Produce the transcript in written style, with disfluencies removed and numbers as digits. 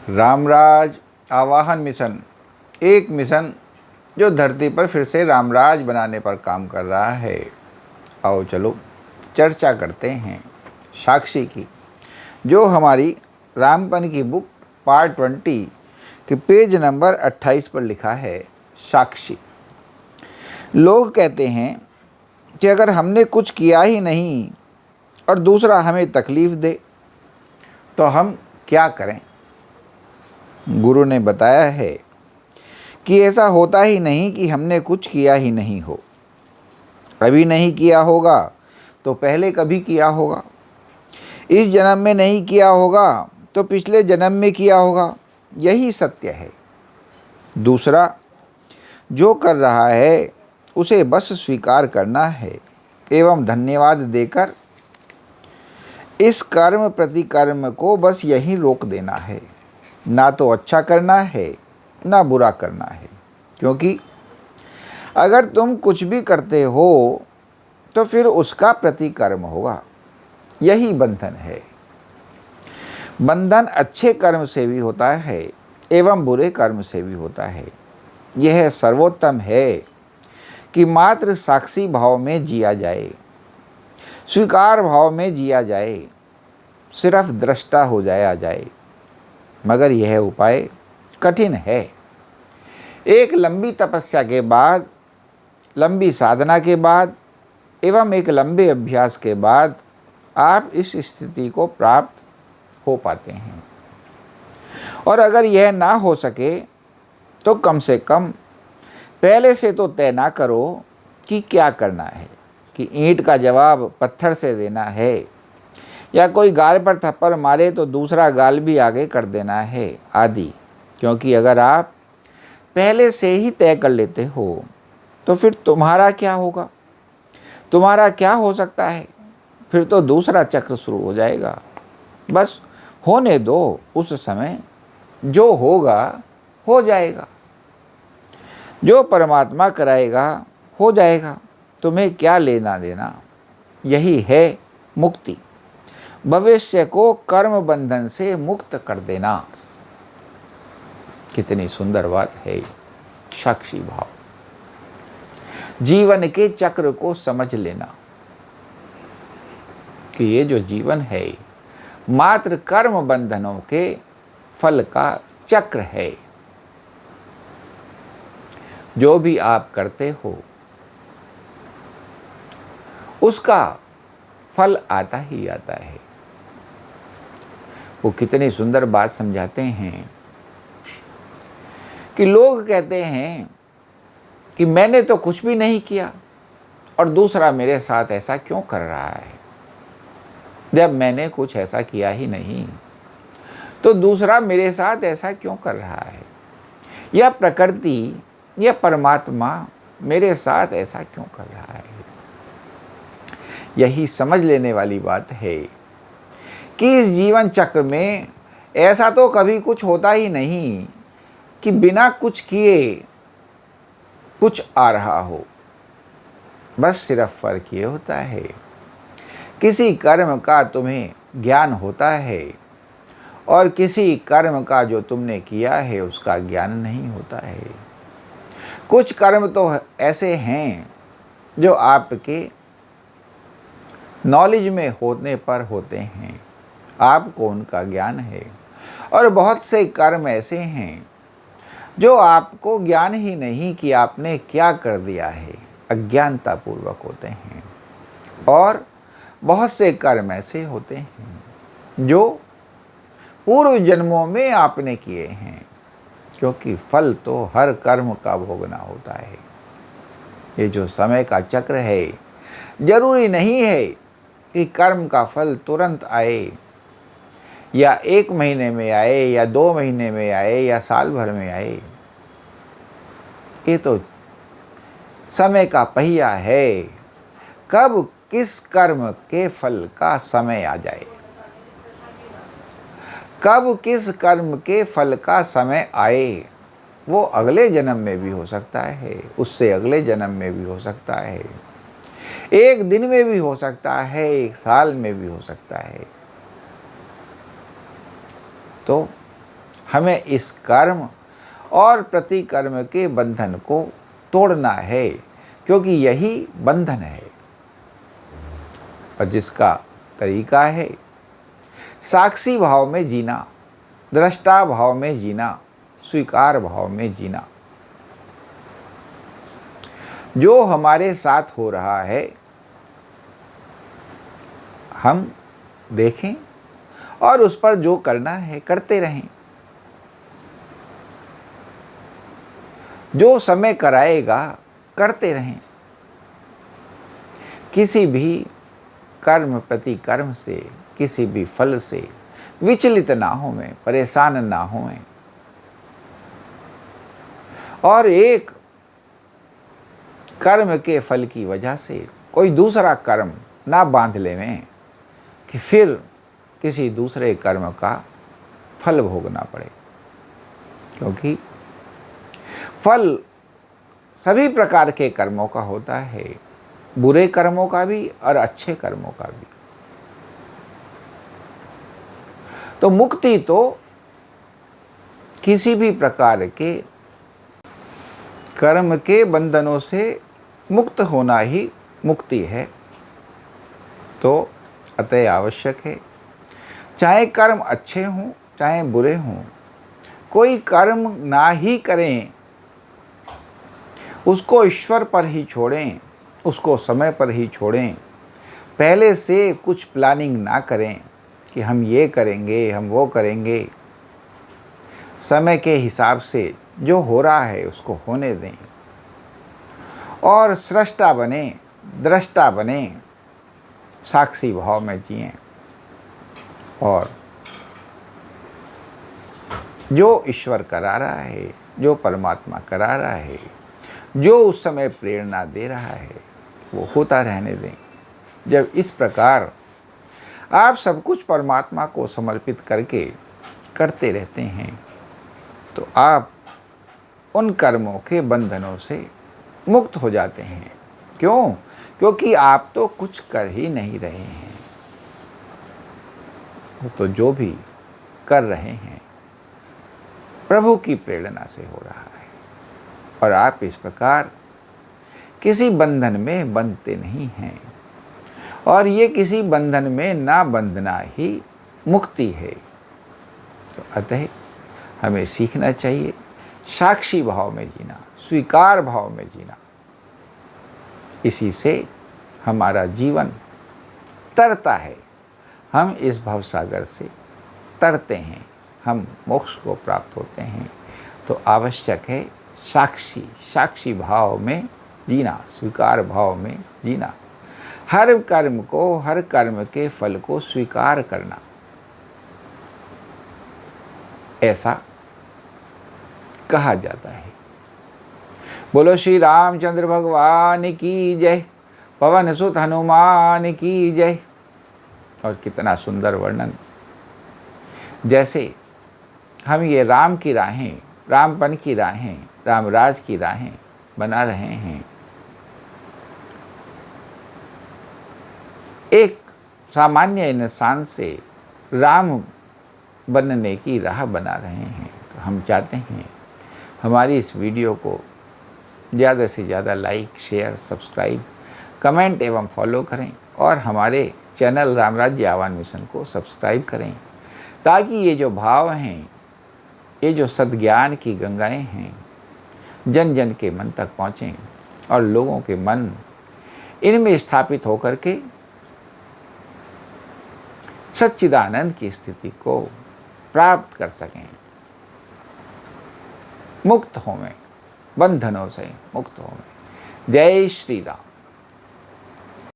रामराज आवाहन मिशन, एक मिशन जो धरती पर फिर से रामराज बनाने पर काम कर रहा है। आओ चलो चर्चा करते हैं साक्षी की, जो हमारी रामपन की बुक पार्ट 20 के पेज नंबर 28 पर लिखा है। साक्षी। लोग कहते हैं कि अगर हमने कुछ किया ही नहीं और दूसरा हमें तकलीफ़ दे तो हम क्या करें। गुरु ने बताया है कि ऐसा होता ही नहीं कि हमने कुछ किया ही नहीं हो। अभी नहीं किया होगा तो पहले कभी किया होगा, इस जन्म में नहीं किया होगा तो पिछले जन्म में किया होगा। यही सत्य है। दूसरा, जो कर रहा है उसे बस स्वीकार करना है एवं धन्यवाद देकर इस कर्म प्रतिकर्म को बस यहीं रोक देना है। ना तो अच्छा करना है ना बुरा करना है, क्योंकि अगर तुम कुछ भी करते हो तो फिर उसका प्रतिकर्म होगा। यही बंधन है। बंधन अच्छे कर्म से भी होता है एवं बुरे कर्म से भी होता है। यह सर्वोत्तम है कि मात्र साक्षी भाव में जिया जाए, स्वीकार भाव में जिया जाए, सिर्फ दृष्टा हो जाया जाए। मगर यह उपाय कठिन है। एक लंबी तपस्या के बाद, लंबी साधना के बाद एवं एक लंबे अभ्यास के बाद आप इस स्थिति को प्राप्त हो पाते हैं। और अगर यह ना हो सके तो कम से कम पहले से तो तय ना करो कि क्या करना है, कि ईंट का जवाब पत्थर से देना है या कोई गाल पर थप्पड़ मारे तो दूसरा गाल भी आगे कर देना है आदि। क्योंकि अगर आप पहले से ही तय कर लेते हो तो फिर तुम्हारा क्या होगा, तुम्हारा क्या हो सकता है। फिर तो दूसरा चक्र शुरू हो जाएगा। बस होने दो, उस समय जो होगा हो जाएगा, जो परमात्मा कराएगा हो जाएगा। तुम्हें क्या लेना देना। यही है मुक्ति, भविष्य को कर्म बंधन से मुक्त कर देना। कितनी सुंदर बात है। साक्षी भाव, जीवन के चक्र को समझ लेना कि ये जो जीवन है मात्र कर्म बंधनों के फल का चक्र है। जो भी आप करते हो उसका फल आता ही आता है। वो कितनी सुंदर बात समझाते हैं कि लोग कहते हैं कि मैंने तो कुछ भी नहीं किया और दूसरा मेरे साथ ऐसा क्यों कर रहा है। जब मैंने कुछ ऐसा किया ही नहीं तो दूसरा मेरे साथ ऐसा क्यों कर रहा है, या प्रकृति या परमात्मा मेरे साथ ऐसा क्यों कर रहा है। यही समझ लेने वाली बात है कि इस जीवन चक्र में ऐसा तो कभी कुछ होता ही नहीं कि बिना कुछ किए कुछ आ रहा हो। बस सिर्फ फर्क ये होता है, किसी कर्म का तुम्हें ज्ञान होता है और किसी कर्म का जो तुमने किया है उसका ज्ञान नहीं होता है। कुछ कर्म तो ऐसे हैं जो आपके नॉलेज में होने पर होते हैं, आपको उनका ज्ञान है। और बहुत से कर्म ऐसे हैं जो आपको ज्ञान ही नहीं कि आपने क्या कर दिया है, अज्ञानता पूर्वक होते हैं। और बहुत से कर्म ऐसे होते हैं जो पूर्व जन्मों में आपने किए हैं, क्योंकि फल तो हर कर्म का भोगना होता है। ये जो समय का चक्र है, जरूरी नहीं है कि कर्म का फल तुरंत आए, या 1 महीने में आए, या 2 महीने में आए, या साल भर में आए। ये तो समय का पहिया है, कब किस कर्म के फल का समय आ जाए, कब किस कर्म के फल का समय आए, वो अगले जन्म में भी हो सकता है, उससे अगले जन्म में भी हो सकता है, 1 दिन में भी हो सकता है, 1 साल में भी हो सकता है। तो हमें इस कर्म और प्रतिकर्म के बंधन को तोड़ना है, क्योंकि यही बंधन है। और जिसका तरीका है साक्षी भाव में जीना, दृष्टा भाव में जीना, स्वीकार भाव में जीना। जो हमारे साथ हो रहा है हम देखें और उस पर जो करना है करते रहें। जो समय कराएगा करते रहें। किसी भी कर्म प्रतिकर्म से, किसी भी फल से विचलित ना होवें, परेशान ना होवें। और एक कर्म के फल की वजह से कोई दूसरा कर्म ना बांध लेवें कि फिर किसी दूसरे कर्म का फल भोगना पड़े, क्योंकि फल सभी प्रकार के कर्मों का होता है, बुरे कर्मों का भी और अच्छे कर्मों का भी। तो मुक्ति तो किसी भी प्रकार के कर्म के बंधनों से मुक्त होना ही मुक्ति है। तो अतः आवश्यक है, चाहे कर्म अच्छे हों चाहे बुरे हों, कोई कर्म ना ही करें, उसको ईश्वर पर ही छोड़ें, उसको समय पर ही छोड़ें। पहले से कुछ प्लानिंग ना करें कि हम ये करेंगे, हम वो करेंगे। समय के हिसाब से जो हो रहा है उसको होने दें और सृष्टा बने, दृष्टा बने, साक्षी भाव में जिएं। और जो ईश्वर करा रहा है, जो परमात्मा करा रहा है, जो उस समय प्रेरणा दे रहा है, वो होता रहने दें। जब इस प्रकार आप सब कुछ परमात्मा को समर्पित करके करते रहते हैं तो आप उन कर्मों के बंधनों से मुक्त हो जाते हैं। क्यों? क्योंकि आप तो कुछ कर ही नहीं रहे हैं। तो जो भी कर रहे हैं प्रभु की प्रेरणा से हो रहा है और आप इस प्रकार किसी बंधन में बंधते नहीं हैं। और ये किसी बंधन में ना बंधना ही मुक्ति है। तो अतः हमें सीखना चाहिए साक्षी भाव में जीना, स्वीकार भाव में जीना। इसी से हमारा जीवन तरता है, हम इस भवसागर से तरते हैं, हम मोक्ष को प्राप्त होते हैं। तो आवश्यक है साक्षी भाव में जीना, स्वीकार भाव में जीना। हर कर्म को, हर कर्म के फल को स्वीकार करना, ऐसा कहा जाता है। बोलो श्री रामचंद्र भगवान की जय, पवन सुत हनुमान की जय। और कितना सुंदर वर्णन, जैसे हम ये राम की राहें, रामपन की राहें, रामराज की राहें बना रहे हैं। एक सामान्य इंसान से राम बनने की राह बना रहे हैं। तो हम चाहते हैं हमारी इस वीडियो को ज़्यादा से ज़्यादा लाइक, शेयर, सब्सक्राइब, कमेंट एवं फॉलो करें और हमारे चैनल रामराज्य आह्वान मिशन को सब्सक्राइब करें, ताकि ये जो भाव हैं, ये जो सद्ज्ञान की गंगाएं हैं, जन जन के मन तक पहुँचें और लोगों के मन इनमें स्थापित होकर के सच्चिदानंद की स्थिति को प्राप्त कर सकें, मुक्त होवें, बंधनों से मुक्त होवें। जय श्री राम।